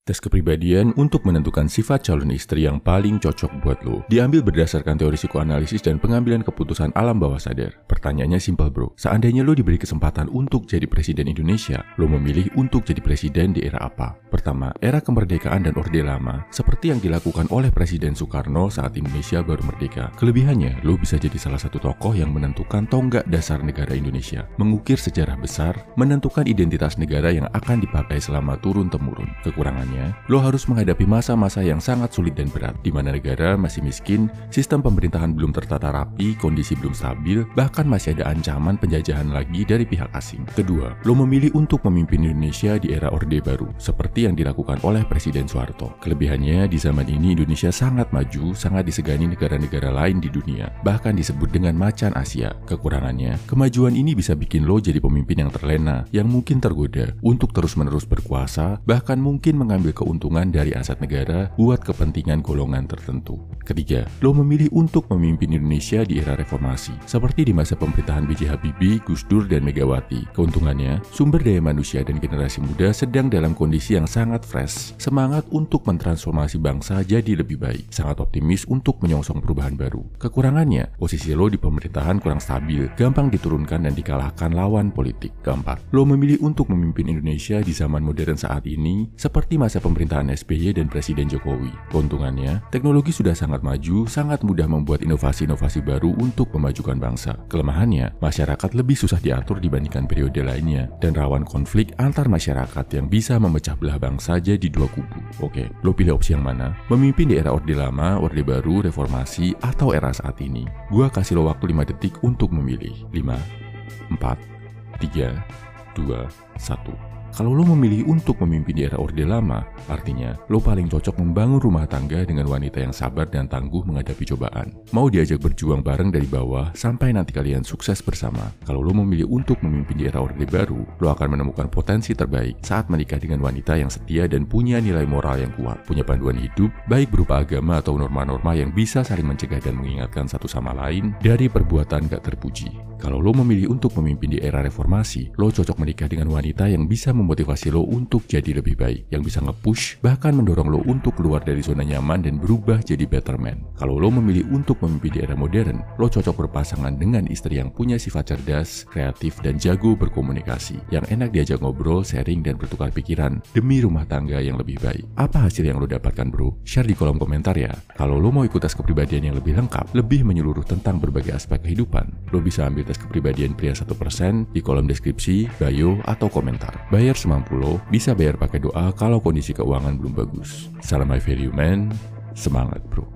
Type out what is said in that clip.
Tes kepribadian untuk menentukan sifat calon istri yang paling cocok buat lo diambil berdasarkan teori psikoanalisis dan pengambilan keputusan alam bawah sadar. Pertanyaannya simpel bro, seandainya lo diberi kesempatan untuk jadi presiden Indonesia, lo memilih untuk jadi presiden di era apa? Pertama, era kemerdekaan dan Orde Lama, seperti yang dilakukan oleh Presiden Soekarno saat Indonesia baru merdeka. Kelebihannya, lo bisa jadi salah satu tokoh yang menentukan tonggak dasar negara Indonesia, mengukir sejarah besar, menentukan identitas negara yang akan dipakai selama turun-temurun. Kekurangannya, lo harus menghadapi masa-masa yang sangat sulit dan berat, di mana negara masih miskin, sistem pemerintahan belum tertata rapi, kondisi belum stabil, bahkan masih ada ancaman penjajahan lagi dari pihak asing. Kedua, lo memilih untuk memimpin Indonesia di era Orde Baru, seperti yang dilakukan oleh Presiden Soeharto. Kelebihannya, di zaman ini Indonesia sangat maju, sangat disegani negara-negara lain di dunia, bahkan disebut dengan macan Asia. Kekurangannya, kemajuan ini bisa bikin lo jadi pemimpin yang terlena, yang mungkin tergoda untuk terus-menerus berkuasa, bahkan mungkin mengambil keuntungan dari aset negara buat kepentingan golongan tertentu. Ketiga, lo memilih untuk memimpin Indonesia di era reformasi, seperti di masa pemerintahan B.J. Habibie, Gus Dur, dan Megawati. Keuntungannya, sumber daya manusia dan generasi muda sedang dalam kondisi yang sangat fresh, semangat untuk mentransformasi bangsa jadi lebih baik, sangat optimis untuk menyongsong perubahan baru. Kekurangannya, posisi lo di pemerintahan kurang stabil, gampang diturunkan dan dikalahkan lawan politik. Keempat, lo memilih untuk memimpin Indonesia di zaman modern saat ini, seperti masa pemerintahan SBY dan Presiden Jokowi. Keuntungannya, teknologi sudah sangat maju, sangat mudah membuat inovasi-inovasi baru untuk memajukan bangsa. Kelemahannya, masyarakat lebih susah diatur dibandingkan periode lainnya, dan rawan konflik antar masyarakat yang bisa memecah belah bangsa jadi dua kubu. Oke, lo pilih opsi yang mana? Memimpin di era Orde Lama, Orde Baru, Reformasi, atau era saat ini? Gua kasih lo waktu 5 detik untuk memilih. 5, 4, 3, 2, 1. Kalau lo memilih untuk memimpin di era Orde Lama, artinya lo paling cocok membangun rumah tangga dengan wanita yang sabar dan tangguh menghadapi cobaan. Mau diajak berjuang bareng dari bawah sampai nanti kalian sukses bersama. Kalau lo memilih untuk memimpin di era Orde Baru, lo akan menemukan potensi terbaik saat menikah dengan wanita yang setia dan punya nilai moral yang kuat, punya panduan hidup, baik berupa agama atau norma-norma yang bisa saling mencegah dan mengingatkan satu sama lain dari perbuatan gak terpuji. Kalau lo memilih untuk memimpin di era reformasi, lo cocok menikah dengan wanita yang bisa memotivasi lo untuk jadi lebih baik, yang bisa nge-push, bahkan mendorong lo untuk keluar dari zona nyaman dan berubah jadi better man. Kalau lo memilih untuk memimpin di era modern, lo cocok berpasangan dengan istri yang punya sifat cerdas, kreatif, dan jago berkomunikasi, yang enak diajak ngobrol, sharing, dan bertukar pikiran demi rumah tangga yang lebih baik. Apa hasil yang lo dapatkan bro? Share di kolom komentar ya. Kalau lo mau ikut tes kepribadian yang lebih lengkap, lebih menyeluruh tentang berbagai aspek kehidupan, lo bisa ambil tes kepribadian pria 1% di kolom deskripsi, bio, atau komentar. Bayar semampu lo, bisa bayar pakai doa kalau kondisi keuangan belum bagus. Salam high value man, semangat bro.